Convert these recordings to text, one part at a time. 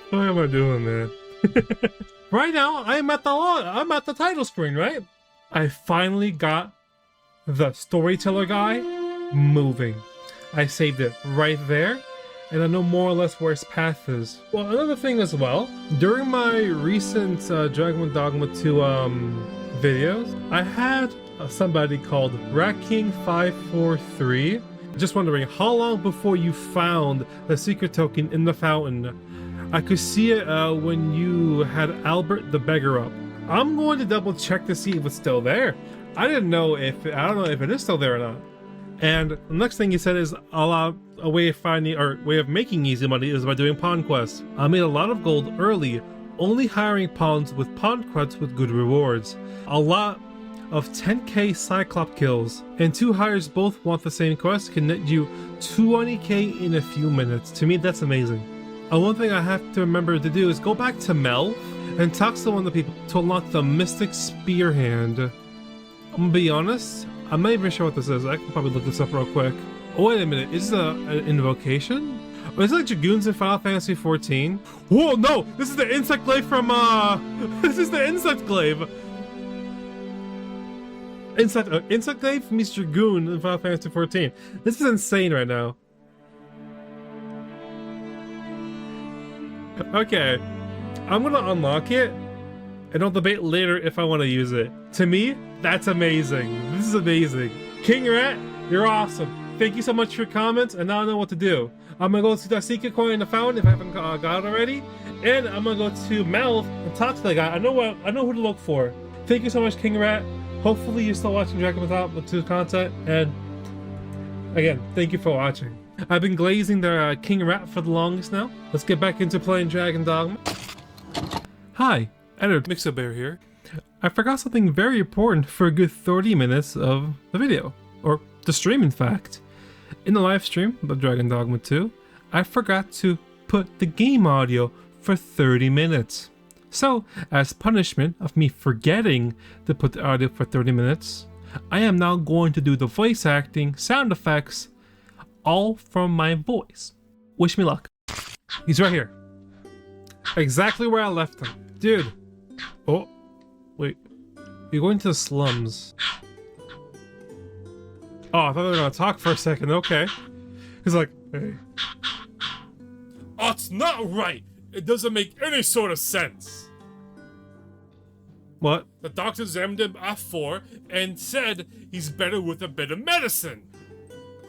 What am I doing, man? Right now, I'm at the title screen, right? I finally got the storyteller guy moving. I saved it right there, and I know more or less where its path is. Well, another thing as well, during my recent Dogma 2 videos, I had somebody called RatKing543. Just wondering, how long before you found the secret token in the fountain? I could see it when you had Albert the beggar up. I'm going to double check to see if it's still there. I don't know if it is still there or not. And the next thing he said is a way of finding or way of making easy money is by doing pawn quests. I made a lot of gold early, only hiring pawns with pawn quests with good rewards. A lot of 10k Cyclop kills, and 2 hires both want the same quest can net you 20k in a few minutes. To me, that's amazing. One thing I have to remember to do is go back to Mel and talk to one of the people to unlock the Mystic Spear Hand. I'm gonna be honest, I'm not even sure what this is. I can probably look this up real quick. Oh, wait a minute, is this an invocation? Or is it like Dragoons in Final Fantasy 14? Whoa, no! This is the insect glaive from, this is the insect glaive! Insect glaive meets Dragoon in Final Fantasy 14. This is insane right now. Okay, I'm gonna unlock it, and I'll debate later if I want to use it. To me, that's amazing. This is amazing. King Rat, you're awesome. Thank you so much for your comments, and now I know what to do. I'm gonna go to the secret coin in the fountain if I haven't got it already, and I'm gonna go to Mel and talk to the guy. I know who to look for. Thank you so much, King Rat. Hopefully you're still watching Dogma 2 content, and again, thank you for watching. I've been glazing the King Rat for the longest now. Let's get back into playing Dragon Dogma. Hi, Editor Mixabear here. I forgot something very important for a good 30 minutes of the video, or the stream in fact. In the live stream of Dragon Dogma 2, I forgot to put the game audio for 30 minutes. So, as punishment of me forgetting to put the audio for 30 minutes, I am now going to do the voice acting, sound effects, all from my voice. Wish me luck. He's right here. Exactly where I left him. Dude. Oh, wait. You're going to the slums. Oh, I thought they were gonna talk for a second. Okay. He's like, hey. That's not right. It doesn't make any sort of sense. What? The doctor examined him after and said he's better with a bit of medicine.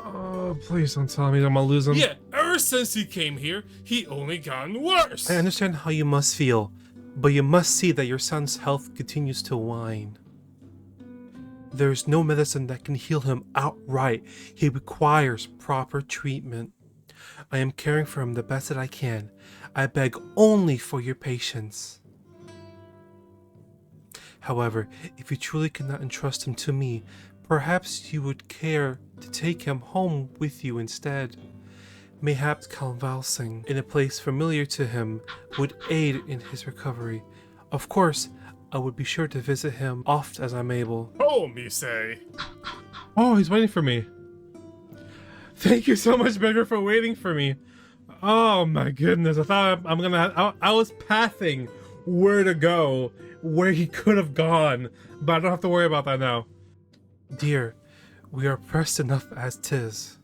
Oh, please don't tell me I'm gonna lose him. Yeah, ever since he came here, he only gotten worse. I understand how you must feel, but you must see that your son's health continues to wane. There is no medicine that can heal him outright. He requires proper treatment. I am caring for him the best that I can. I beg only for your patience. However, if you truly cannot entrust him to me, perhaps you would care to take him home with you instead. Mayhaps convalescing in a place familiar to him would aid in his recovery. Of course, I would be sure to visit him oft as I'm able. Home, you say? Oh, he's waiting for me. Thank you so much, Beggar, for waiting for me. Oh my goodness, I thought I was pathing where to go, where he could have gone, but I don't have to worry about that now. Dear, we are pressed enough as 'tis.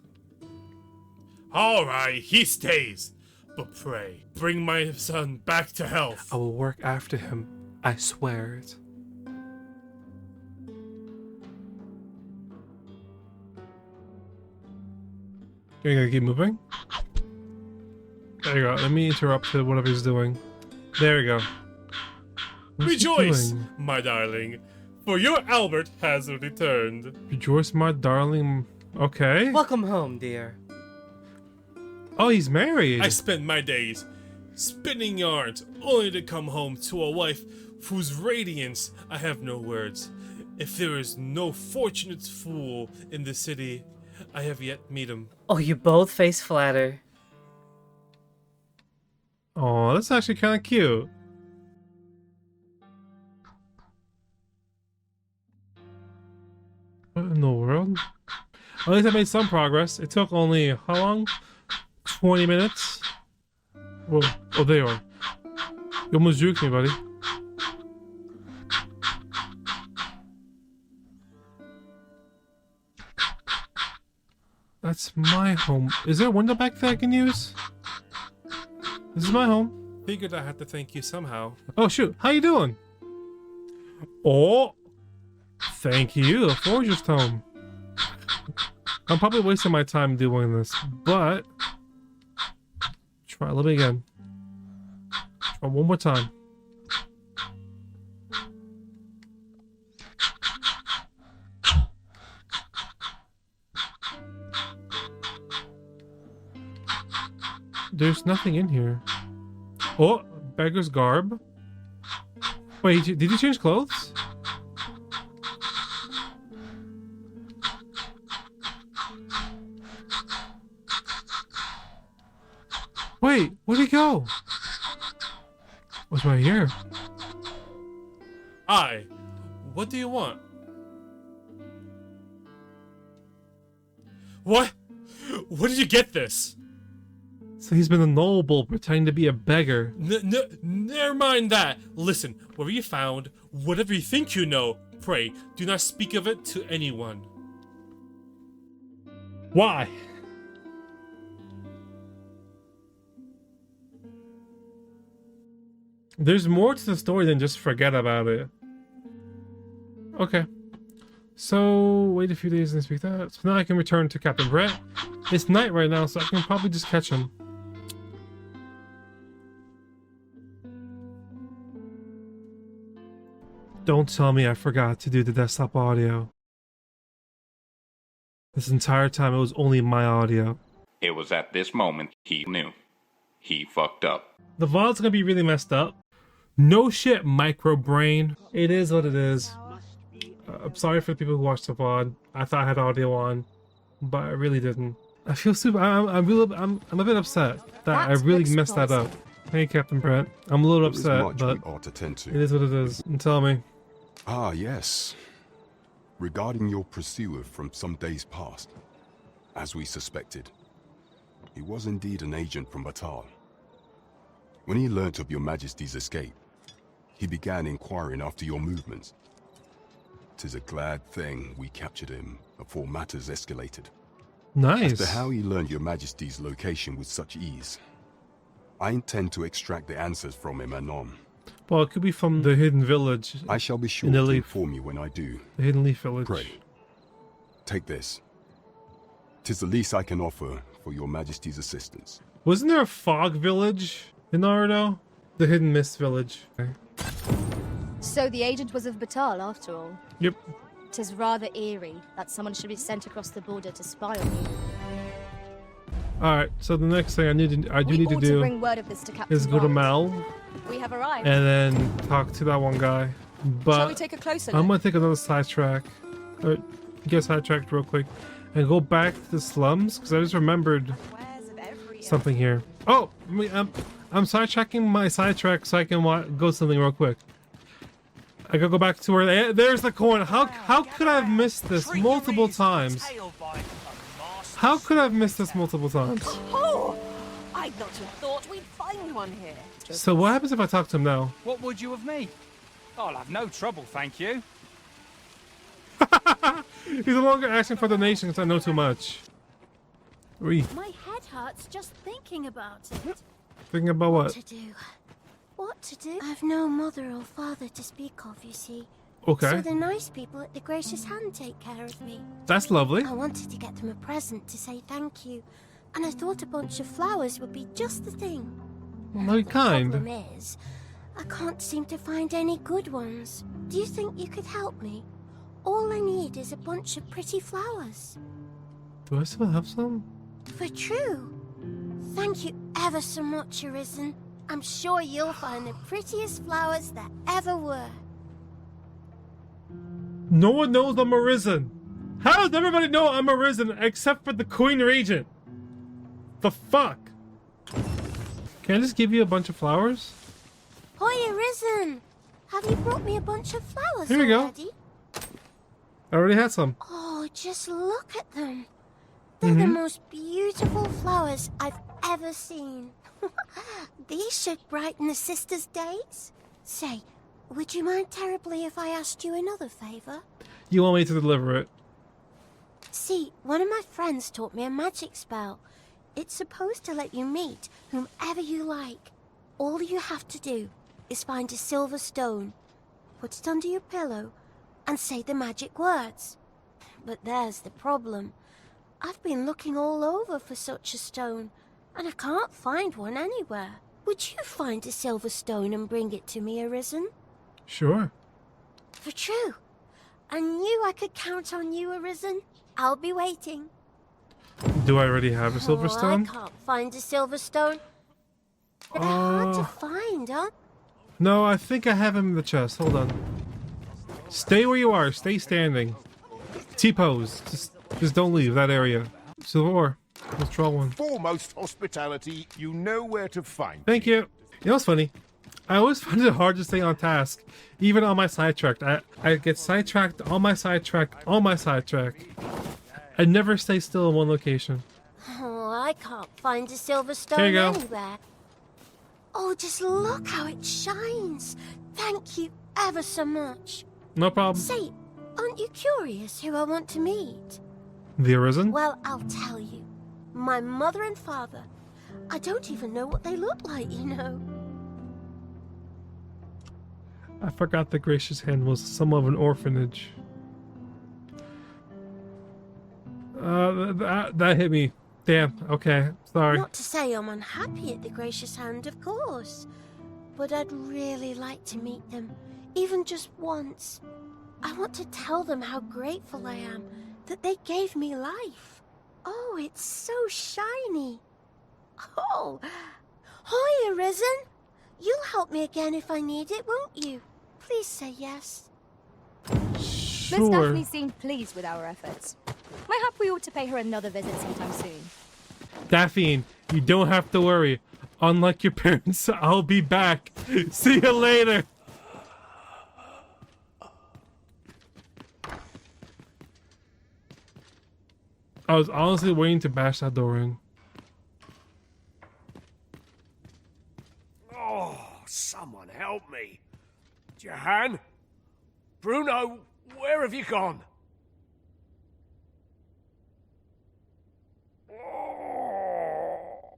Alright, he stays. But pray, bring my son back to health. I will work after him, I swear it. You gotta keep moving. There you go. Let me interrupt whatever he's doing. There you go. What's he Rejoice, doing? my darling, for your Albert has returned. Rejoice, my darling. Okay. Welcome home, dear. Oh, he's married. I spend my days spinning yarns only to come home to a wife whose radiance I have no words. If there is no fortunate fool in the city, I have yet meet him. Oh, you both face flatter. Oh, that's actually kind of cute. What in the world? At least I made some progress. It took only, how long? 20 minutes? Whoa. Oh, there you are. You almost juked me, buddy. That's my home. Is there a window back there I can use? This is my home. Figured I had to thank you somehow. Oh shoot, how you doing? Oh, thank you, a forger's tome. I'm probably wasting my time doing this, but try a little bit again. Try one more time. There's nothing in here. Oh, beggar's garb. Wait, did you change clothes? Wait, where'd he go? What's right here? Aye. What do you want? What? Where did you get this? So he's been a noble pretending to be a beggar. Never mind that. Listen, whatever you found, whatever you think you know, pray, do not speak of it to anyone. Why? There's more to the story than just forget about it. Okay. So, wait a few days and speak that. So now I can return to Captain Brett. It's night right now, so I can probably just catch him. Don't tell me I forgot to do the desktop audio. This entire time it was only my audio. It was at this moment he knew. He fucked up. The VOD's gonna be really messed up. No shit, micro brain. It is what it is. I'm sorry for the people who watched the VOD. I thought I had audio on, but I really didn't. I feel super. I'm a bit upset that I really messed that up. Hey, Captain Brett. I'm a little upset, but it is what it is. And tell me. Ah, yes. Regarding your pursuer from some days past, as we suspected, he was indeed an agent from Batal. When he learnt of your Majesty's escape, he began inquiring after your movements. 'Tis a glad thing we captured him before matters escalated. Nice. As to how he learned your Majesty's location with such ease, I intend to extract the answers from him anon. Well, it could be from the Hidden Village. I shall be sure in the to Leaf. inform you when I do. The Hidden Leaf Village. Pray, take this. 'Tis the least I can offer for your Majesty's assistance. Wasn't there a fog village in Naruto? The Hidden Mist Village. Okay. So the agent was of Batal after all. Yep. 'Tis rather eerie that someone should be sent across the border to spy on you. Alright, so the next thing I do need to ought do bring word of this to Captain is go to Grant. Mal We have arrived. and then talk to that one guy. Shall we But take a closer I'm look? gonna take another sidetrack. Get sidetracked real quick. And go back to the slums, because I just remembered Wares of every something here. Oh! I'm sidetracking my sidetrack so I can go something real quick. I gotta go back to where there's the coin. How could I have missed this multiple times? How could I have missed this multiple times? Oh! I'd not have thought we'd find one here. So what happens if I talk to him now? What would you of me? I'll have no trouble, thank you. He's no longer asking for donations. I know too much. We My head hurts just thinking about it. thinking about what? To do. What to do? I've no mother or father to speak of, you see. Okay, So the nice people at the Gracious Hand take care of me. that's lovely. I wanted to get them a present to say thank you, and I thought a bunch of flowers would be just the thing. Very The kind. problem is, I can't seem to find any good ones. Do you think you could help me? All I need is a bunch of pretty flowers. Do I still have some? For true. Thank you ever so much, Arisen. I'm sure you'll find the prettiest flowers that ever were. No one knows I'm Arisen. How does everybody know I'm Arisen except for the Queen Regent? The fuck? Can I just give you a bunch of flowers? Hoi, Arisen! Have you brought me a bunch of flowers Here we go. already? I already had some. Oh, just look at them. They're the most beautiful flowers I've ever seen. These should brighten the sisters' days. Say, would you mind terribly if I asked you another favor? You want me to deliver it? See, one of my friends taught me a magic spell. It's supposed to let you meet whomever you like. All you have to do is find a silver stone, put it under your pillow, and say the magic words. But there's the problem. I've been looking all over for such a stone, and I can't find one anywhere. Would you find a silver stone and bring it to me, Arisen? Sure. For true. I knew I could count on you, Arisen. I'll be waiting. Do I already have a silver stone? I can't find a silver stone. They're hard to find, huh? No, I think I have him in the chest. Hold on. Stay where you are. Stay standing. T-pose. Just don't leave that area. Silver ore. Let's draw one. Foremost hospitality, you know where to find. Thank you. You know what's funny? I always find it hard to stay on task, even on my sidetracked. I get sidetracked on my sidetrack on my sidetrack. I never stay still in one location. Oh, I can't find a silver stone Here you go. anywhere. Oh, just look how it shines. Thank you ever so much. No problem. Say, aren't you curious who I want to meet? The Arisen? Well, I'll tell you. My mother and father. I don't even know what they look like, you know. I forgot the Gracious Hand was some of an orphanage. That hit me. Damn. Okay. Sorry. Not to say I'm unhappy at the Gracious Hand, of course. But I'd really like to meet them, even just once. I want to tell them how grateful I am that they gave me life. Oh, it's so shiny. Oh, hi, Arisen. You'll help me again if I need it, won't you? Please say yes. Miss Sure. Daphne seemed pleased with our efforts. Mayhap we ought to pay her another visit sometime soon. Daphne, you don't have to worry. Unlike your parents, I'll be back. See you later. I was honestly waiting to bash that door in. Oh, someone help me. Jahan? Bruno, where have you gone? Oh.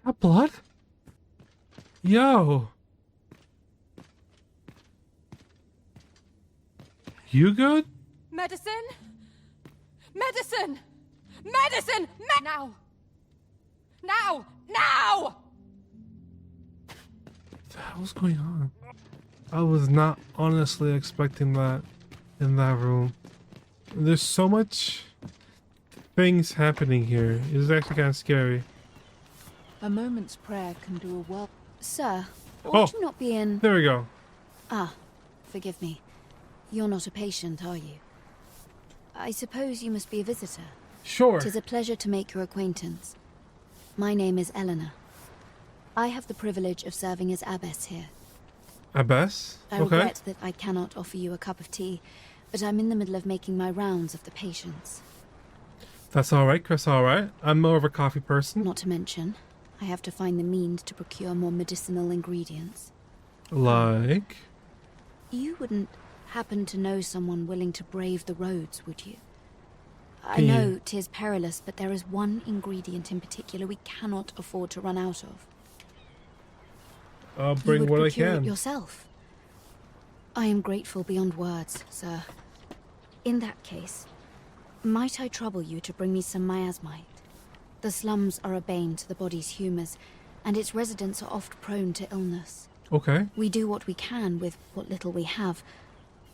That blood? Yo. You good? Medicine? Medicine! Medicine! Now! Now! Now! What the hell's going on? I was not honestly expecting that in that room. There's so much things happening here. It's actually kind of scary. A moment's prayer can do a world. Sir, Oh. ought you not be in... There we go. Ah, forgive me. You're not a patient, are you? I suppose you must be a visitor. Sure. 'Tis a pleasure to make your acquaintance. My name is Eleanor. I have the privilege of serving as abbess here. Abbess? I Okay. regret that I cannot offer you a cup of tea, but I'm in the middle of making my rounds of the patients. That's alright, Chris, alright. I'm more of a coffee person. Not to mention, I have to find the means to procure more medicinal ingredients. Like? You wouldn't happen to know someone willing to brave the roads, would you? I Can you- know 'tis perilous, but there is one ingredient in particular we cannot afford to run out of. I'll You bring would what I procure it can. yourself. I am grateful beyond words, sir. In that case, might I trouble you to bring me some miasmite? The slums are a bane to the body's humours, and its residents are oft prone to illness. Okay. We do what we can with what little we have,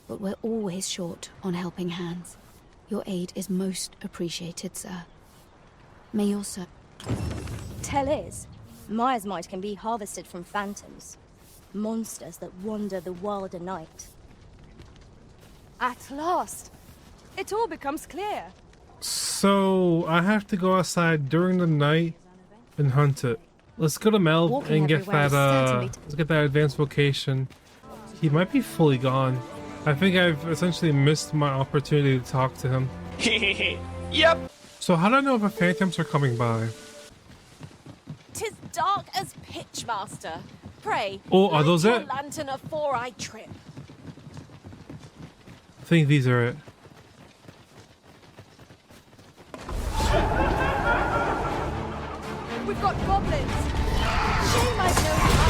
but we're always short on helping hands. Your aid is most appreciated, sir. May your sir... Tell is, miasmite can be harvested from phantoms, monsters that wander the wilder night. At last! It all becomes clear. So, I have to go outside during the night and hunt it. Let's go to Mel Walking and get everywhere that, is certainly let's get that advanced vocation. He might be fully gone. I think I've essentially missed my opportunity to talk to him. Yep. So how do I know if the phantoms are coming by? 'Tis dark as pitch, master. Pray, Oh, are light those your it? lantern afore I trip. I think these are it. We've got goblins. Shame I've known you.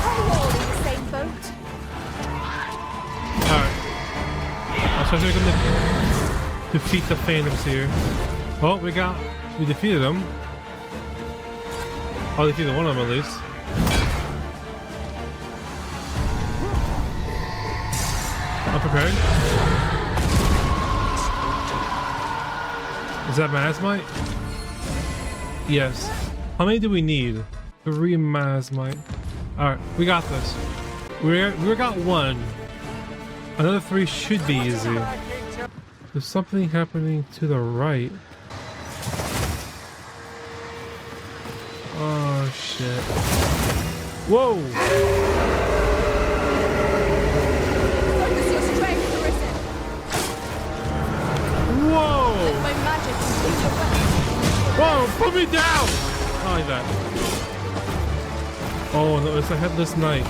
Are we all in the same boat? Alright. I'll try to defeat the phantoms here. Oh, we defeated them. I'll defeat one of them at least. I'm prepared. Is that Masmite? Yes. How many do we need? 3 Masmite. Alright, we got this. We got 1. Another 3 should be easy. There's something happening to the right. Oh shit. Whoa! Focus your strength, Carissa. Whoa! Let my magic complete your weapon. Whoa! Put me down! I like that. Oh no, it's a headless knight.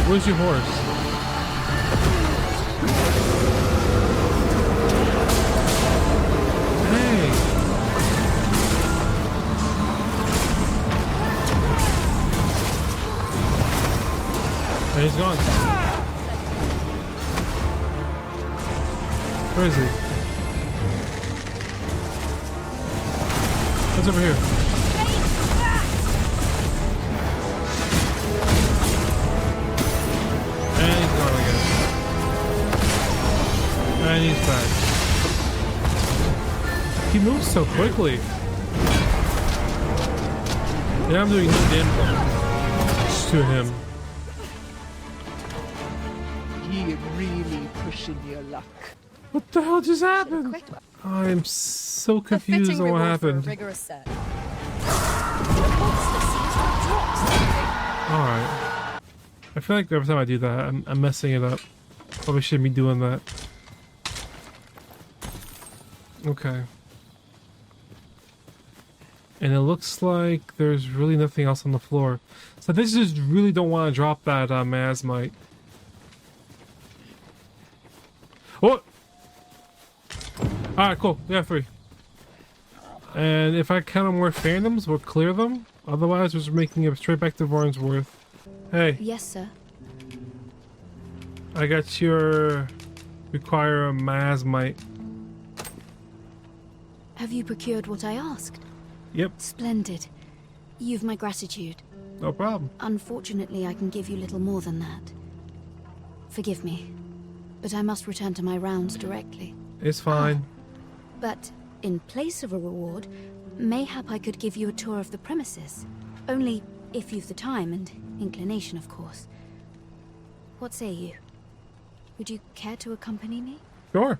Where's your horse? And he's gone. Where is he? What's over here? And he's gone again. And he's back. He moves so quickly. Yeah, I'm doing no damage to him. Really pushing your luck. What the hell just happened? I'm so confused on what happened. Alright. I feel like every time I do that, I'm messing it up. Probably shouldn't be doing that. Okay. And it looks like there's really nothing else on the floor. So this just really don't want to drop that Masmite. What? Alright, cool. We got 3. And if I count more phantoms, we'll clear them. Otherwise, we're just making it straight back to Varnsworth. Hey. Yes, sir. I got your... require a Masmite. Have you procured what I asked? Yep. Splendid. You've my gratitude. No problem. Unfortunately, I can give you little more than that. Forgive me, but I must return to my rounds directly. It's fine. But in place of a reward, mayhap I could give you a tour of the premises. Only if you've the time and inclination, of course. What say you? Would you care to accompany me? Sure.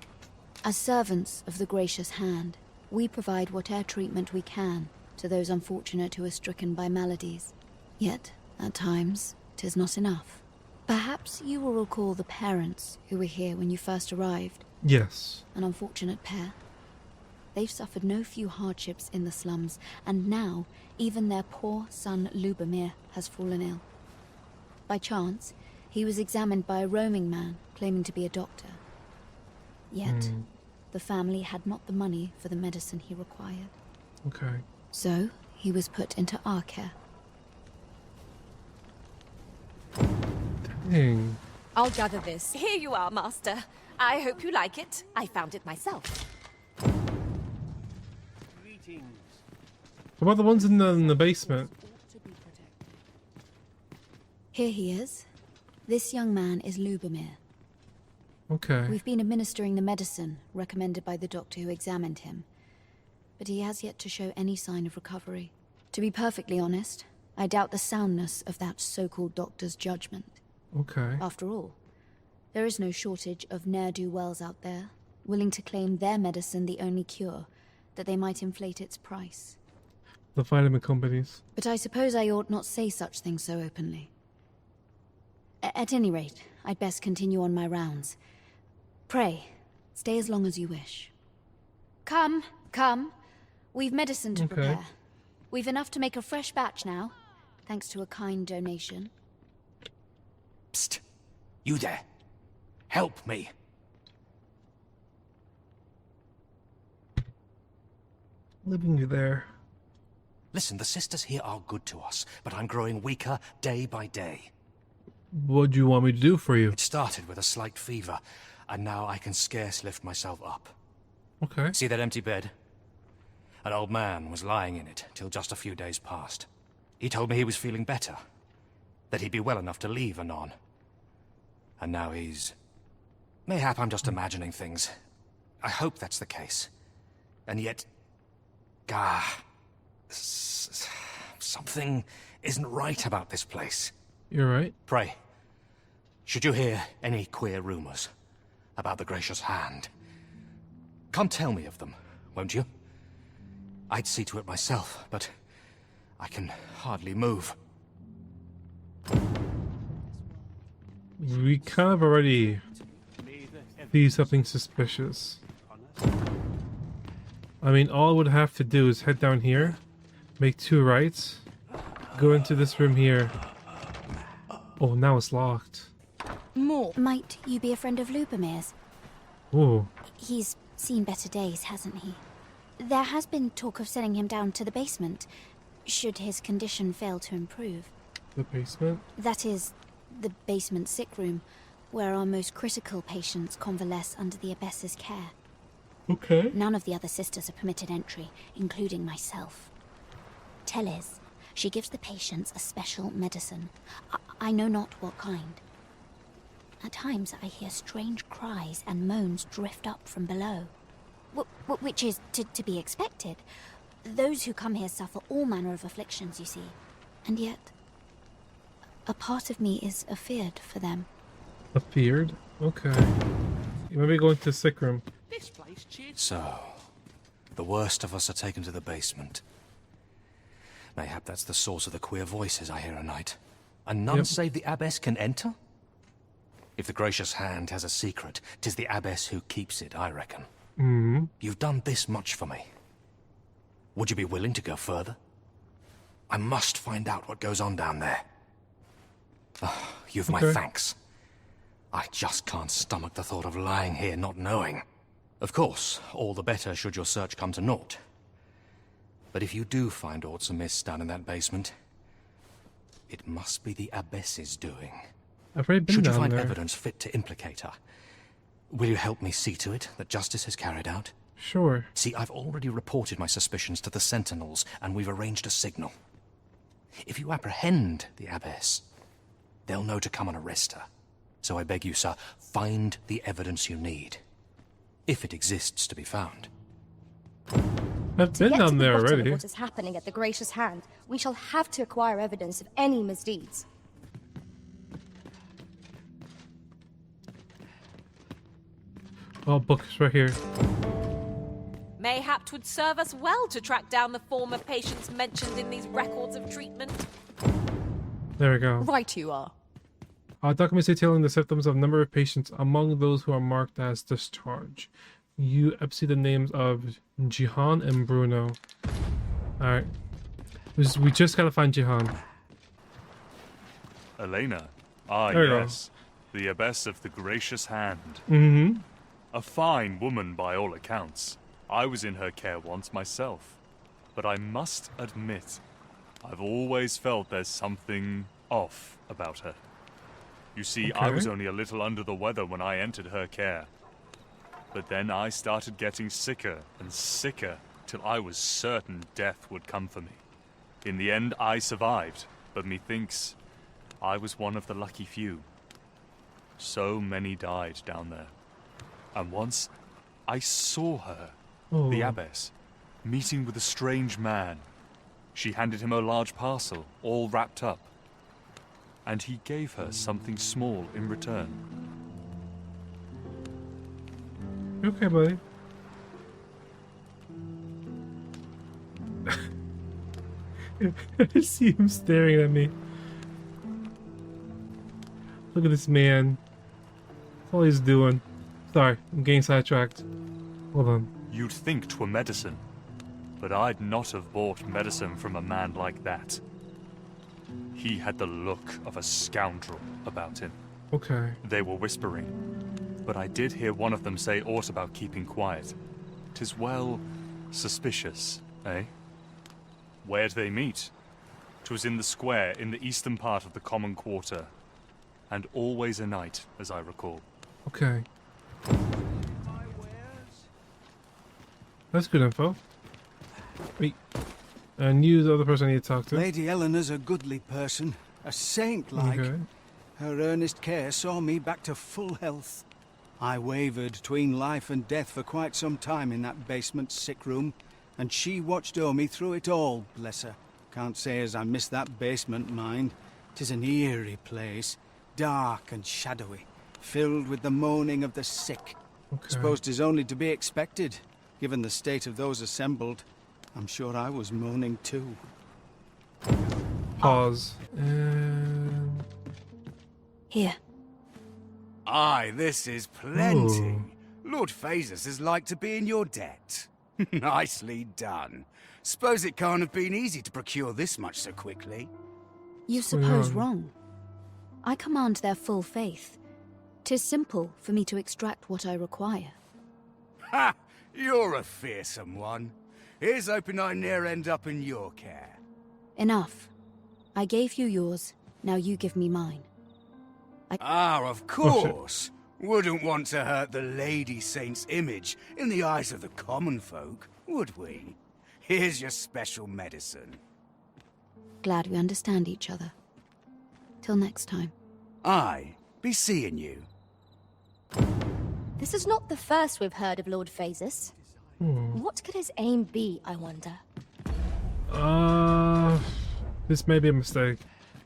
As servants of the gracious hand, we provide whatever treatment we can to those unfortunate who are stricken by maladies. Yet, at times, 'tis not enough. Perhaps you will recall the parents who were here when you first arrived. Yes. An unfortunate pair. They've suffered no few hardships in the slums, and now even their poor son Lubomir has fallen ill. By chance, he was examined by a roaming man claiming to be a doctor. Yet, the family had not the money for the medicine he required. Okay. So, he was put into our care. Dang. I'll gather this. Here you are, master. I hope you like it. I found it myself. What about the ones in the basement? Here he is. This young man is Lubomir. Okay. We've been administering the medicine recommended by the doctor who examined him, but he has yet to show any sign of recovery. To be perfectly honest, I doubt the soundness of that so-called doctor's judgment. Okay. After all, there is no shortage of ne'er-do-wells out there, willing to claim their medicine the only cure, that they might inflate its price. The vitamin companies. But I suppose I ought not say such things so openly. At any rate, I'd best continue on my rounds. Pray, stay as long as you wish. Come, come. We've medicine to prepare. We've enough to make a fresh batch now, thanks to a kind donation. Psst! You there! Help me! Leaving you there. Listen, the sisters here are good to us, but I'm growing weaker day by day. What do you want me to do for you? It started with a slight fever, and now I can scarce lift myself up. Okay. See that empty bed? An old man was lying in it till just a few days past. He told me he was feeling better, that he'd be well enough to leave anon. And now he's... Mayhap I'm just imagining things. I hope that's the case. And yet... something isn't right about this place. You're right. Pray, should you hear any queer rumors about the Gracious Hand, come tell me of them, won't you? I'd see to it myself, but I can hardly move. We kind of already see something suspicious. I mean, all I would have to do is head down here, make 2 rights, go into this room here. Oh, now it's locked. More. Might you be a friend of Lubomir's? Ooh. He's seen better days, hasn't he? There has been talk of sending him down to the basement, should his condition fail to improve. The basement? That is, the basement sick room, where our most critical patients convalesce under the abbess's care. Okay. None of the other sisters are permitted entry, including myself. Teles, she gives the patients a special medicine. I know not what kind. At times I hear strange cries and moans drift up from below. Which is to be expected. Those who come here suffer all manner of afflictions, you see. And yet, a part of me is afeared for them. Afeared? Okay. Maybe go into the sick room. So, the worst of us are taken to the basement. Mayhap that's the source of the queer voices I hear at night. And none save the abbess can enter? If the Gracious Hand has a secret, 'tis the abbess who keeps it, I reckon. Mm-hmm. You've done this much for me. Would you be willing to go further? I must find out what goes on down there. Oh, you've my thanks. I just can't stomach the thought of lying here not knowing. Of course, all the better should your search come to naught. But if you do find aught amiss down in that basement, it must be the abbess's doing. I've already been Should you down find there. evidence fit to implicate her, will you help me see to it that justice is carried out? Sure. See, I've already reported my suspicions to the Sentinels, and we've arranged a signal. If you apprehend the abbess, they'll know to come and arrest her. So I beg you, sir, find the evidence you need, if it exists to be found. I've been down there already. What is happening at the Gracious Hand? We shall have to acquire evidence of any misdeeds. Oh, books right here. Mayhap 'twould serve us well to track down the former patients mentioned in these records of treatment. There we go. Right you are. Documents detailing the symptoms of a number of patients among those who are marked as discharge. You see the names of Jihan and Bruno. Alright. We just gotta find Jihan. Elena. Ah, There you go. yes. The abbess of the Gracious Hand. Mm-hmm. A fine woman by all accounts. I was in her care once myself. But I must admit, I've always felt there's something off about her. You see, I was only a little under the weather when I entered her care. But then I started getting sicker and sicker till I was certain death would come for me. In the end, I survived, but methinks I was one of the lucky few. So many died down there. And once, I saw her, the abbess, meeting with a strange man. She handed him a large parcel, all wrapped up. And he gave her something small in return. You okay, buddy? I see him staring at me. Look at this man. That's all he's doing. Sorry, I'm getting sidetracked. Hold on. You'd think 'twere medicine, but I'd not have bought medicine from a man like that. He had the look of a scoundrel about him. Okay. They were whispering, but I did hear one of them say aught about keeping quiet. 'Tis well suspicious, eh? Where'd they meet? 'Twas in the square in the eastern part of the common quarter, and always a night, as I recall. Okay. That's good info. Wait. And you, the other person I need to talk to. Lady Eleanor's a goodly person, a saint-like. Okay. Her earnest care saw me back to full health. I wavered between life and death for quite some time in that basement sick room, and she watched o'er me through it all, bless her. Can't say as I miss that basement, mind. 'Tis an eerie place, dark and shadowy, filled with the moaning of the sick. Okay. Suppose 'tis only to be expected, given the state of those assembled. I'm sure I was moaning too. Pause. And... Here. Aye, this is plenty. Lord Phasus is like to be in your debt. Nicely done. Suppose it can't have been easy to procure this much so quickly. You suppose wrong. I command their full faith. 'Tis simple for me to extract what I require. Ha! You're a fearsome one. Here's hoping I ne'er end up in your care. Enough. I gave you yours, now you give me mine. Of course. Wouldn't want to hurt the Lady Saint's image in the eyes of the common folk, would we? Here's your special medicine. Glad we understand each other. Till next time. Aye, be seeing you. This is not the first we've heard of Lord Phasus. What could his aim be, I wonder? This may be a mistake.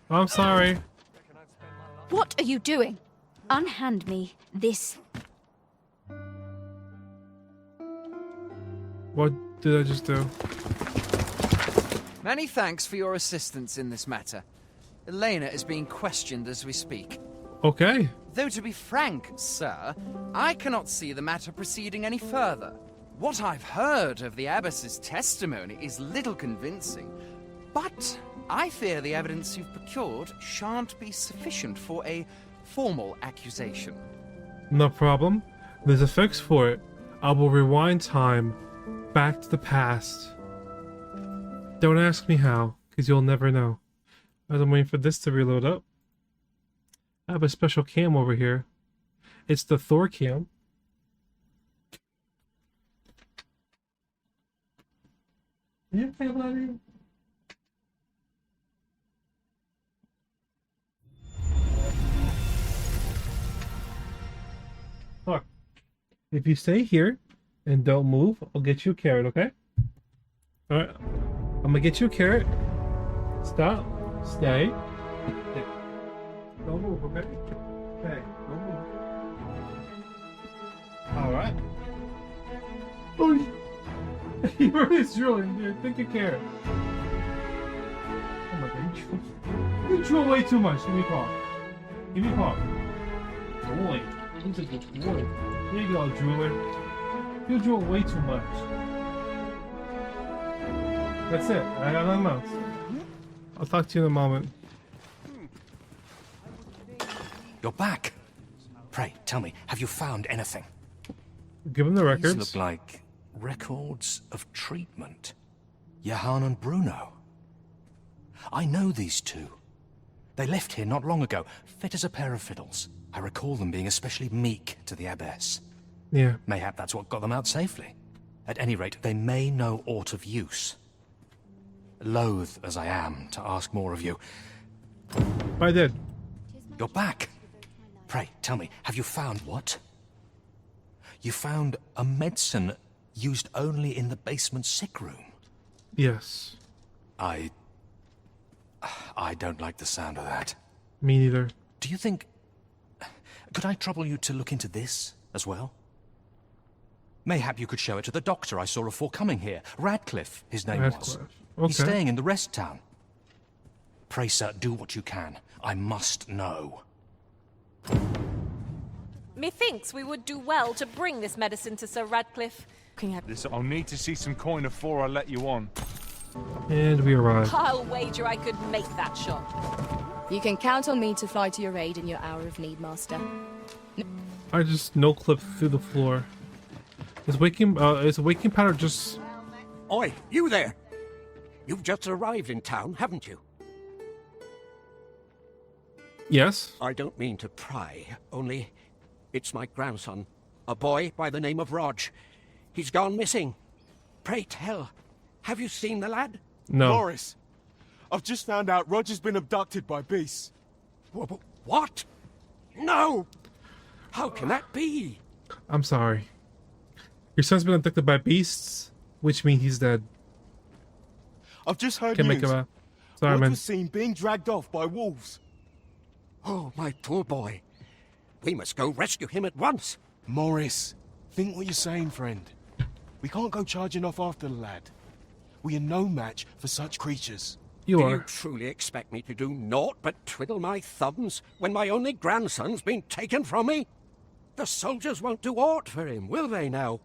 I'm sorry. What are you doing? Unhand me this. What did I just do? Many thanks for your assistance in this matter. Elena is being questioned as we speak. Okay. Though to be frank, sir, I cannot see the matter proceeding any further. What I've heard of the abbess's testimony is little convincing, but I fear the evidence you've procured shan't be sufficient for a formal accusation. No problem. There's a fix for it. I will rewind time back to the past. Don't ask me how, because you'll never know. As I'm waiting for this to reload up, I have a special cam over here. It's the Thor cam. Look, if you stay here and don't move, I'll get you a carrot, okay? Alright, I'm gonna get you a carrot. Stop. Stay. Don't move, okay? Okay, don't move. Alright. Oh, you really drilling, dude. Think a carrot. Oh my god, you drill way too much. Give me a paw. Give me a paw. Boy, he's a good boy. There you go, drooler. You drill way too much. That's it. I got nothing else. I'll talk to you in a moment. You're back. Pray, tell me, have you found anything? Give him the records. These look like records of treatment. Johann and Bruno. I know these two. They left here not long ago, fit as a pair of fiddles. I recall them being especially meek to the abbess. Yeah. Mayhap that's what got them out safely. At any rate, they may know aught of use. Loath as I am to ask more of you. I did. You're back. Pray, tell me, have you found what? You found a medicine used only in the basement sick room? Yes. I don't like the sound of that. Me neither. Do you think... Could I trouble you to look into this as well? Mayhap you could show it to the doctor I saw before coming here. Radcliffe, his name was. Okay. He's staying in the rest town. Pray, sir, do what you can. I must know. Methinks we would do well to bring this medicine to Sir Radcliffe. I'll need to see some coin before I let you on. And we arrive. I'll wager I could make that shot. You can count on me to fly to your aid in your hour of need, Master. I just no clip through the floor. Is waking powder just... Oi, you there! You've just arrived in town, haven't you? Yes? I don't mean to pry, only it's my grandson, a boy by the name of Rog. He's gone missing. Pray tell, have you seen the lad? No. Morris, I've just found out Roger's been abducted by beasts. What? No! How can that be? I'm sorry. Your son's been abducted by beasts, which means he's dead. I've just heard Can't news. make him out. Sorry, Roger man. was seen being dragged off by wolves. Oh, my poor boy. We must go rescue him at once. Morris, think what you're saying, friend. We can't go charging off after the lad. We are no match for such creatures. You do are. you truly expect me to do naught but twiddle my thumbs when my only grandson's been taken from me? The soldiers won't do aught for him, will they now?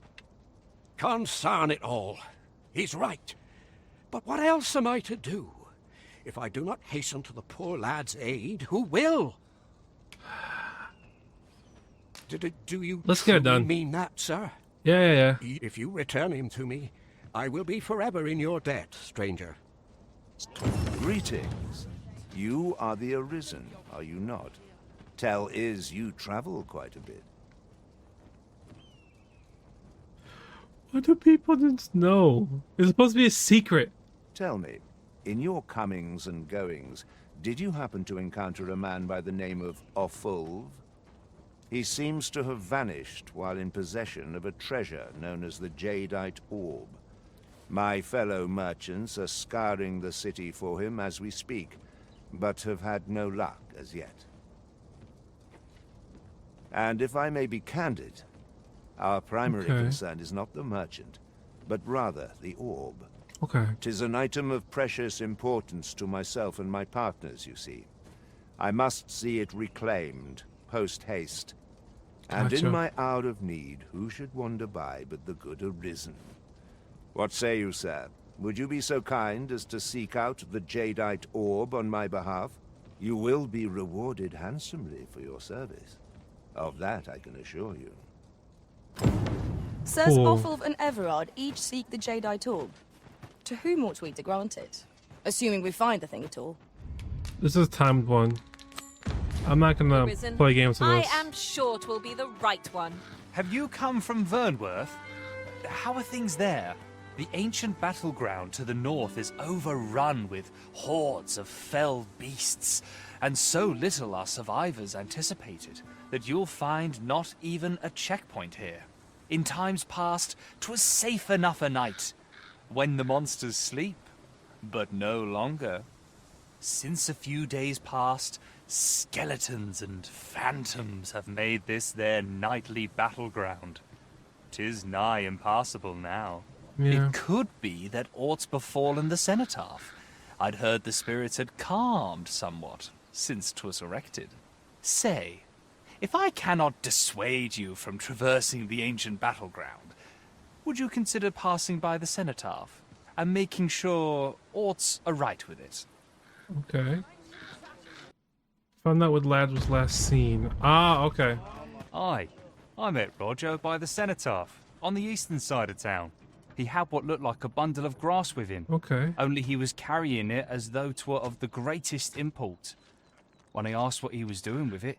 Consarn it all. He's right. But what else am I to do? If I do not hasten to the poor lad's aid, who will? Do you Let's get it truly done. mean that, sir? Yeah. If you return him to me, I will be forever in your debt, stranger. Greetings. You are the Arisen, are you not? Tell is you travel quite a bit. What do people just know? It's supposed to be a secret. Tell me, in your comings and goings, did you happen to encounter a man by the name of Offulv? He seems to have vanished while in possession of a treasure known as the Jadeite Orb. My fellow merchants are scouring the city for him as we speak, but have had no luck as yet. And if I may be candid, our primary concern is not the merchant, but rather the orb. Okay. 'Tis an item of precious importance to myself and my partners, you see. I must see it reclaimed, post-haste. And Gotcha. in my hour of need, who should wander by but the good Arisen? What say you, sir? Would you be so kind as to seek out the Jadeite Orb on my behalf? You will be rewarded handsomely for your service. Of that I can assure you. Sirs Offulv and Everard each seek the Jadeite Orb. To whom ought we to grant it? Assuming we find the thing at all. This is a timed one. I'm not gonna Arisen, play games with I this. am sure it will be the right one. Have you come from Vernworth? How are things there? The ancient battleground to the north is overrun with hordes of fell beasts, and so little are survivors anticipated that you'll find not even a checkpoint here. In times past, 'twas safe enough a night, when the monsters sleep, but no longer. Since a few days past, skeletons and phantoms have made this their nightly battleground. 'Tis nigh impassable now. Yeah. It could be that aught's befallen the cenotaph. I'd heard the spirits had calmed somewhat since 'twas erected. Say, if I cannot dissuade you from traversing the ancient battleground, would you consider passing by the cenotaph and making sure aught's aright with it? Okay. Found out what lad was last seen. Ah, okay. Aye, I met Roger by the cenotaph, on the eastern side of town. He had what looked like a bundle of grass with him. Okay. Only he was carrying it as though 'twere of the greatest import. When I asked what he was doing with it,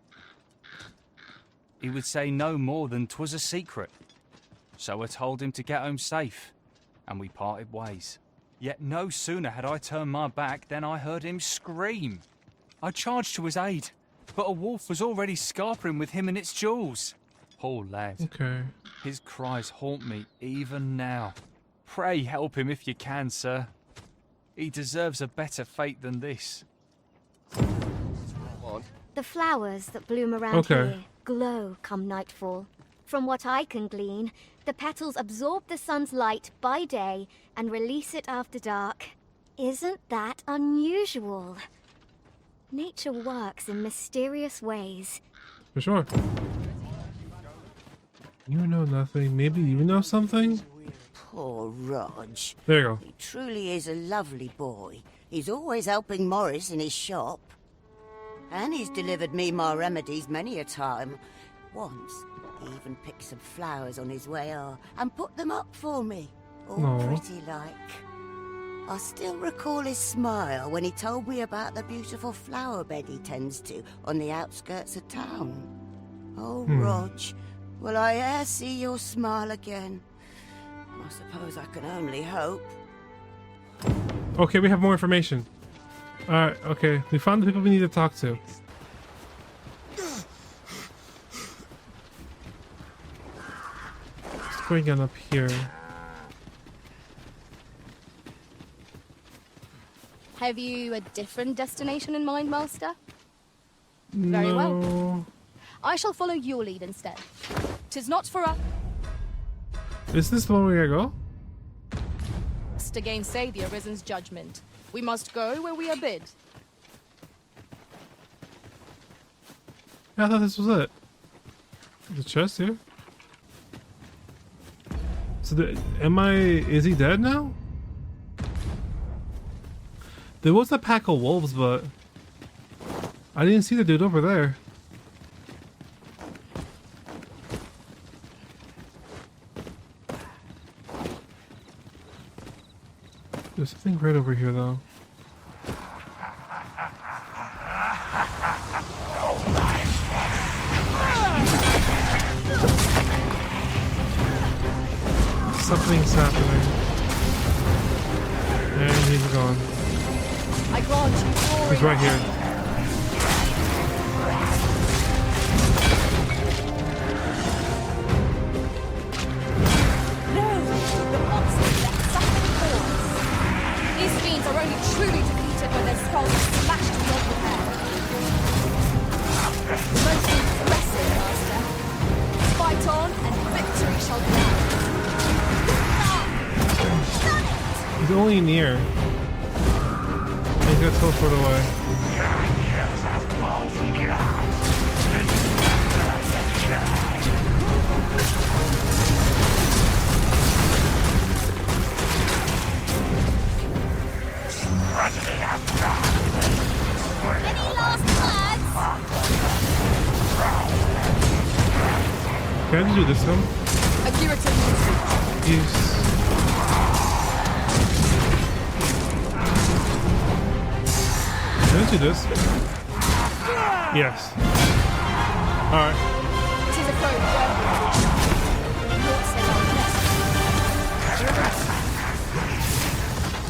he would say no more than 'twas a secret. So I told him to get home safe, and we parted ways. Yet no sooner had I turned my back than I heard him scream. I charged to his aid, but a wolf was already scarpering with him and its jewels. Poor lad. Okay. His cries haunt me even now. Pray help him if you can, sir. He deserves a better fate than this. The flowers that bloom around Okay. here glow come nightfall. From what I can glean, the petals absorb the sun's light by day and release it after dark. Isn't that unusual? Nature works in mysterious ways. For sure. You know nothing. Maybe you know something? Poor Rog. There you go. He truly is a lovely boy. He's always helping Morris in his shop. And he's delivered me my remedies many a time. Once, he even picked some flowers on his way and put them up for me. All Aw. pretty like. I still recall his smile when he told me about the beautiful flower bed he tends to on the outskirts of town. Oh, Rog, will I e'er see your smile again? I suppose I can only hope. Okay, we have more information. Alright, okay. We found the people we need to talk to. What's going on up here? Have you a different destination in mind, Master? No. Very well. I shall follow your lead instead. 'Tis not for us Is this the one we gotta go? to gainsay the Arisen's judgment. We must go where we are bid. Yeah, I thought this was it. The chest here. So is he dead now? There was a pack of wolves, but I didn't see the dude over there. There's something right over here, though. Something's happening. And he's gone. I grant you glory. He's right here. No! The monsters left something for us. These fiends are only truly defeated when their skulls are smashed beyond repair. Most impressive, Master. Fight on, and victory shall be ours. He's only near. He's got so far away. Any last words? Can I just do this one? A curative usage. Yes. Can I do this? Yes. Alright. Tis a code where Lord says our best.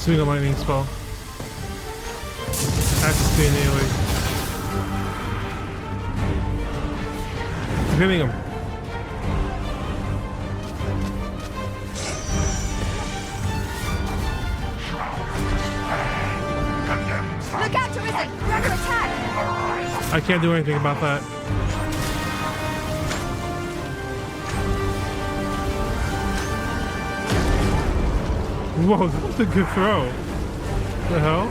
Swing a lightning spell. Access to annihilate. I'm hitting him. Look out, Arisen! We're under attack! I can't do anything about that. Whoa, that was a good throw. What the hell?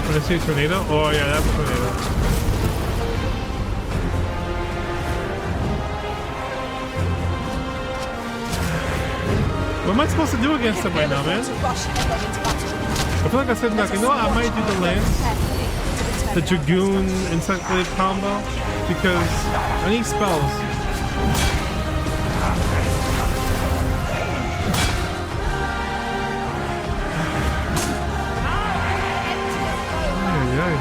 Did I see a tornado? Oh yeah, that's a tornado. What am I supposed to do against him right now, man? I feel like I said that. You know what? I might do the lance, the Dragoon Insect Blade combo, because I need spells. Ay, ay.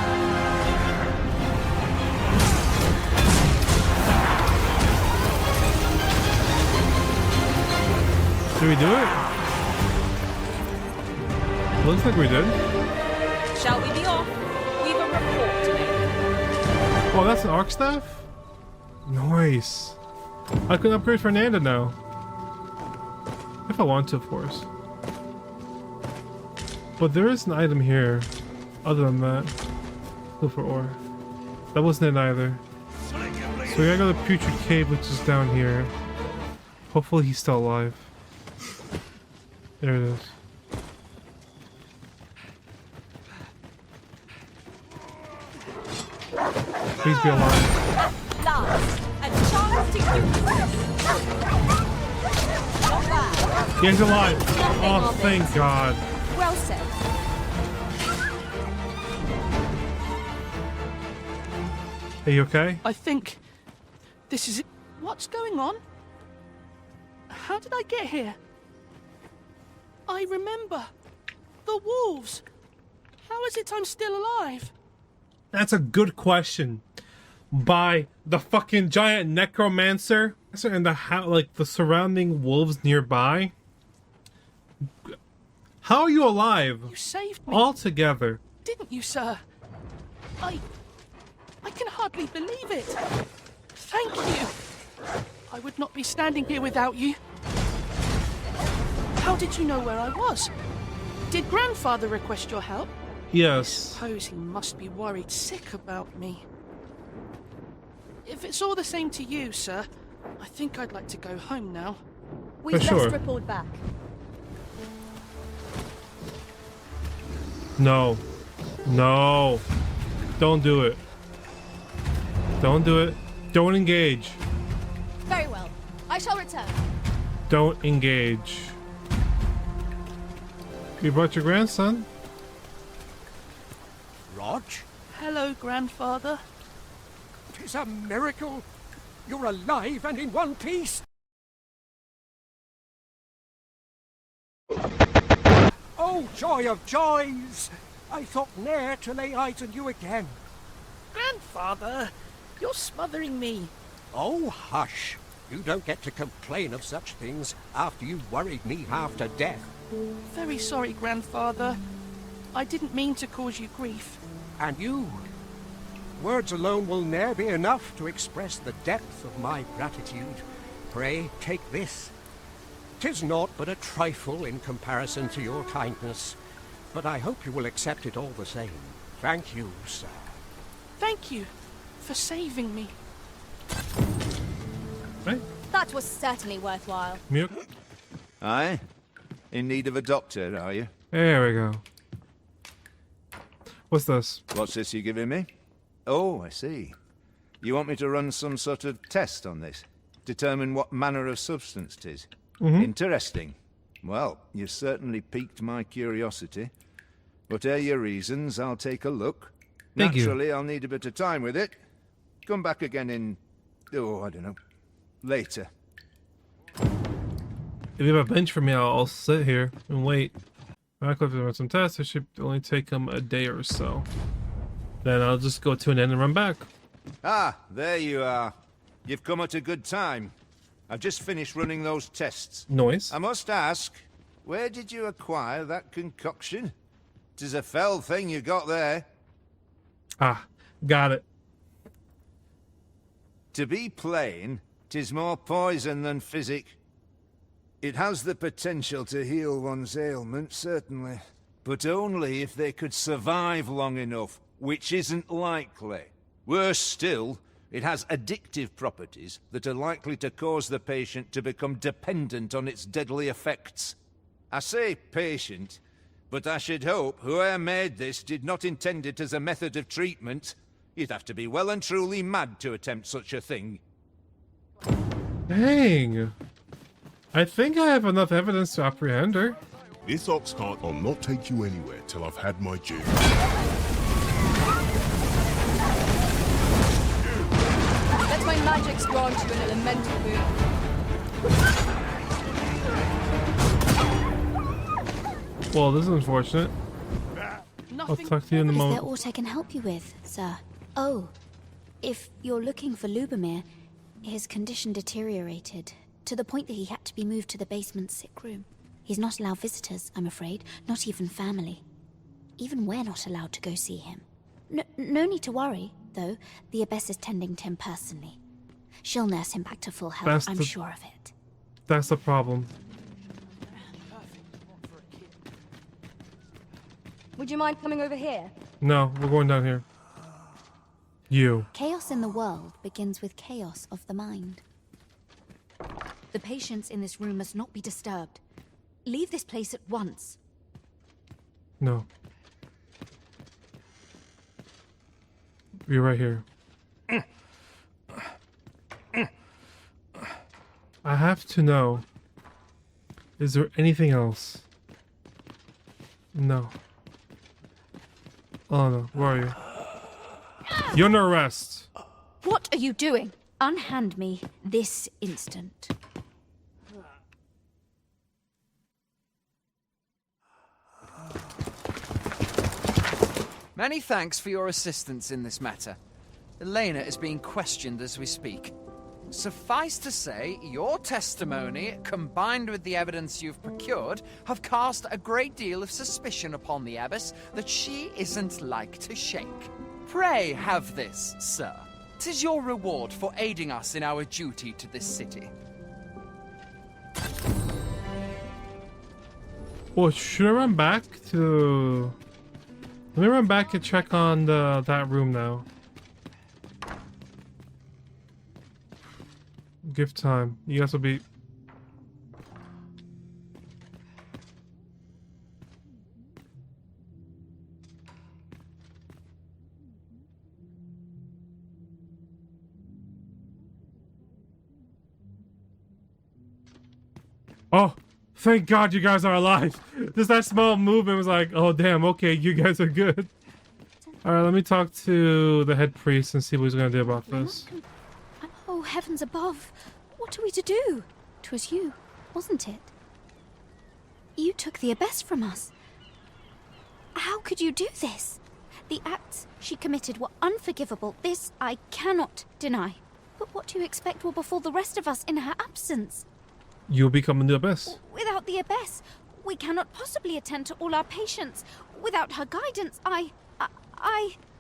Did we do it? Looks like we did. Shall we be off? We've a report to make. Oh, that's an arc staff? Nice. I can upgrade Fernanda now. If I want to, of course. But there is an item here. Other than that. Go for ore. That wasn't it either. So we gotta go to the Putrid Cave, which is down here. Hopefully he's still alive. There it is. Please be alive. At last, a chance to impress. Not bad. He's alive. Nothing Oh, of it. thank God. Well said. Are you okay? I think this is it. What's going on? How did I get here? I remember. The wolves. How is it I'm still alive? That's a good question. By the fucking giant necromancer and the surrounding wolves nearby. How are you alive? You saved me. All together. Didn't you, sir? I can hardly believe it. Thank you. I would not be standing here without you. How did you know where I was? Did Grandfather request your help? Yes. Suppose he must be worried sick about me. If it's all the same to you, sir, I think I'd like to go home now. We For best sure. report back. No. No. Don't do it. Don't do it. Don't engage. Very well. I shall return. Don't engage. You brought your grandson? Rog? Hello, Grandfather. 'Tis a miracle. You're alive and in one piece. Oh, joy of joys! I thought ne'er to lay eyes on you again. Grandfather, you're smothering me. Oh, hush. You don't get to complain of such things after you worried me half to death. Very sorry, Grandfather. I didn't mean to cause you grief. And you? Words alone will ne'er be enough to express the depth of my gratitude. Pray, take this. 'Tis naught but a trifle in comparison to your kindness, but I hope you will accept it all the same. Thank you, sir. Thank you for saving me. Right? That was certainly worthwhile. Mute. Aye? In need of a doctor, are you? There we go. What's this? What's this you're giving me? Oh, I see. You want me to run some sort of test on this? Determine what manner of substance 'tis? Interesting. Well, you've certainly piqued my curiosity. But ere your reasons, I'll take a look. Thank you. Naturally, I'll need a bit of time with it. Come back again in... oh, I don't know. Later. If you have a bench for me, I'll sit here and wait. Radcliffe run some tests. It should only take him a day or so. Then I'll just go to an end and run back. Ah, there you are. You've come at a good time. I've just finished running those tests. Noise. I must ask, where did you acquire that concoction? 'Tis a fell thing you got there. Ah, got it. To be plain, 'tis more poison than physic. It has the potential to heal one's ailment, certainly. But only if they could survive long enough, which isn't likely. Worse still, it has addictive properties that are likely to cause the patient to become dependent on its deadly effects. I say patient, but I should hope whoever made this did not intend it as a method of treatment. You'd have to be well and truly mad to attempt such a thing. Dang. I think I have enough evidence to apprehend her. This ox cart will not take you anywhere till I've had my due. Let my magics grant you an elemental boon. Well, this is unfortunate. I'll talk to you in a Is there moment. aught I can help you with, sir? Oh, if you're looking for Lubomir, his condition deteriorated to the point that he had to be moved to the basement sick room. He's not allowed visitors, I'm afraid, not even family. Even we're not allowed to go see him. No need to worry, though. The Abbess is tending to him personally. She'll nurse him back to full health, That's I'm the- sure of it. That's the problem. Would you mind coming over here? No, we're going down here. You. Chaos in the world begins with chaos of the mind. The patients in this room must not be disturbed. Leave this place at once. No. You're right here. I have to know. Is there anything else? No. Oh no, where are you? You're under arrest. What are you doing? Unhand me this instant. Many thanks for your assistance in this matter. Elena is being questioned as we speak. Suffice to say, your testimony, combined with the evidence you've procured, have cast a great deal of suspicion upon the abbess that she isn't like to shake. Pray have this, sir. 'Tis your reward for aiding us in our duty to this city. Well, should I run back to... Let me run back and check on that room now. Give time. You guys will be... Oh, thank God you guys are alive. Just that small movement was like, oh damn, okay, you guys are good. Alright, let me talk to the head priest and see what he's gonna do about this. Oh, heavens above. What are we to do? 'Twas you, wasn't it? You took the abbess from us. How could you do this? The acts she committed were unforgivable. This I cannot deny. But what do you expect will befall the rest of us in her absence? You'll become the abbess. Without the abbess, we cannot possibly attend to all our patients. Without her guidance, I...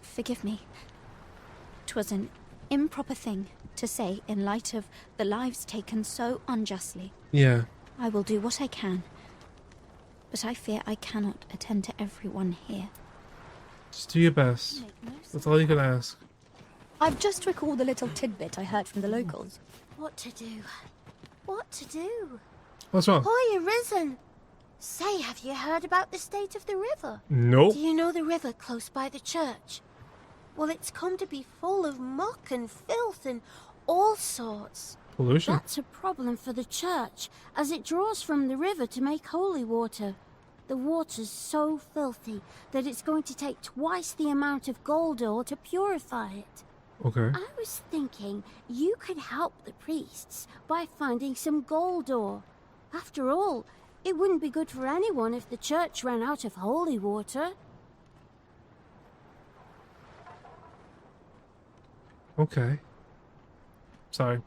Forgive me. 'Twas an improper thing to say in light of the lives taken so unjustly. Yeah. I will do what I can, but I fear I cannot attend to everyone here. Just do your best. That's all you can ask. I've just recalled a little tidbit I heard from the locals. What to do? What to do? What's wrong? Hoy, Arisen! Say, have you heard about the state of the river? Nope. Do you know the river close by the church? Well, it's come to be full of muck and filth and all sorts. Pollution. That's a problem for the church, as it draws from the river to make holy water. The water's so filthy that it's going to take twice the amount of gold ore to purify it. Okay. I was thinking you could help the priests by finding some gold ore. After all, it wouldn't be good for anyone if the church ran out of holy water. Okay. Sorry.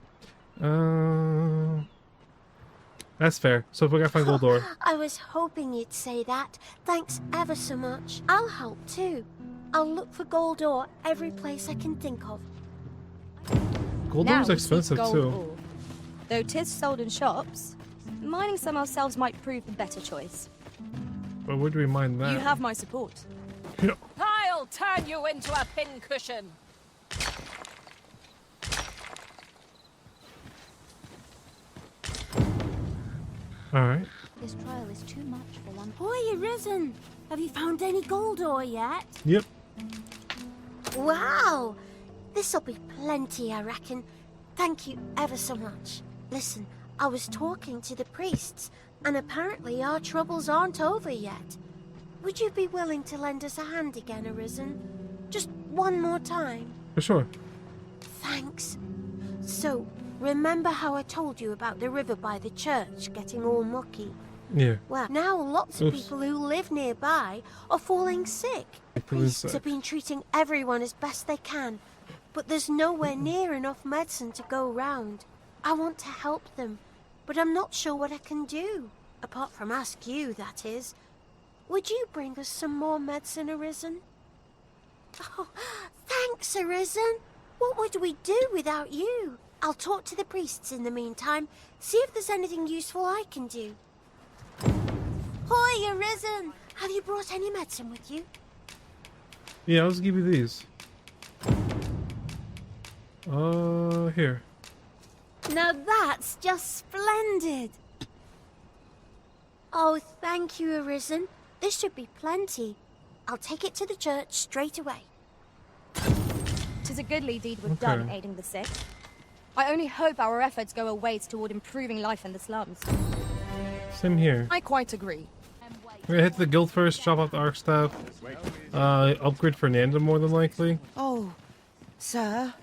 That's fair. So if we gotta find gold ore. I was hoping you'd say that. Thanks ever so much. I'll help too. I'll look for gold ore every place I can think of. Gold Now ore is we expensive seek gold too. ore. Though 'tis sold in shops, mining some ourselves might prove the better choice. But where do we mine that? You have my support. Yeah. I'll turn you into a pincushion. Alright. This trial is too much for one. Hoy, Arisen! Have you found any gold ore yet? Yep. Wow! This'll be plenty, I reckon. Thank you ever so much. Listen, I was talking to the priests, and apparently our troubles aren't over yet. Would you be willing to lend us a hand again, Arisen? Just one more time? For sure. Thanks. So, remember how I told you about the river by the church getting all mucky? Yeah. Well, now lots of Oops. people who live nearby are falling sick. Priests sick. have been treating everyone as best they can, but there's nowhere near enough medicine to go round. I want to help them, but I'm not sure what I can do. Apart from ask you, that is. Would you bring us some more medicine, Arisen? Oh, thanks, Arisen. What would we do without you? I'll talk to the priests in the meantime, see if there's anything useful I can do. Hoy, Arisen! Have you brought any medicine with you? Yeah, I'll just give you these. Here. Now that's just splendid! Oh, thank you, Arisen. This should be plenty. I'll take it to the church straight away. 'Tis a goodly deed we've done aiding the sick. I only hope our efforts go a ways toward improving life in the slums. Same here. I quite agree. We're gonna hit the guild first, drop off the arc staff. Upgrade Fernanda more than likely. Oh, sir,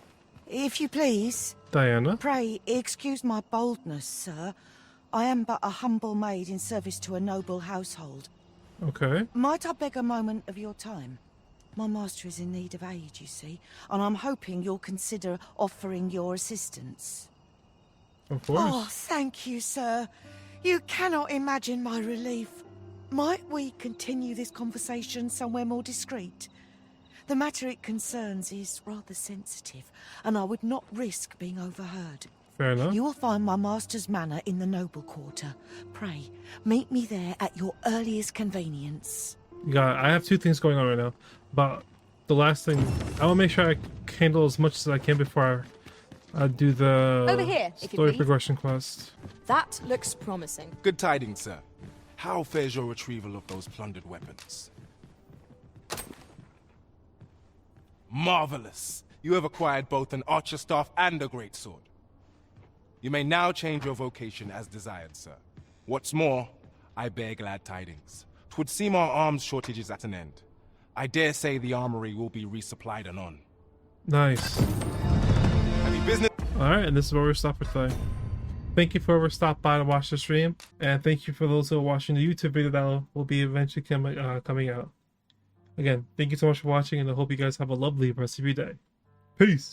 if you please. Diana. Pray excuse my boldness, sir. I am but a humble maid in service to a noble household. Okay. Might I beg a moment of your time? My master is in need of aid, you see, and I'm hoping you'll consider offering your assistance. Of course. Oh, thank you, sir. You cannot imagine my relief. Might we continue this conversation somewhere more discreet? The matter it concerns is rather sensitive, and I would not risk being overheard. Fair enough. You will find my master's manor in the noble quarter. Pray, meet me there at your earliest convenience. You got it. I have two things going on right now, but the last thing, I will make sure I handle as much as I can before I do the Over here, if you story please. progression quest. That looks promising. Good tidings, sir. How fares your retrieval of those plundered weapons? Marvelous! You have acquired both an archer staff and a greatsword. You may now change your vocation as desired, sir. What's more, I bear glad tidings. 'Twould seem our arms shortage is at an end. I dare say the armory will be resupplied anon. Nice. Have you business? Alright, and this is where we're stopped for today. Thank you for whoever stopped by to watch the stream, and thank you for those who are watching the YouTube video that will be eventually coming out. Again, thank you so much for watching, and I hope you guys have a lovely rest of your day. Peace!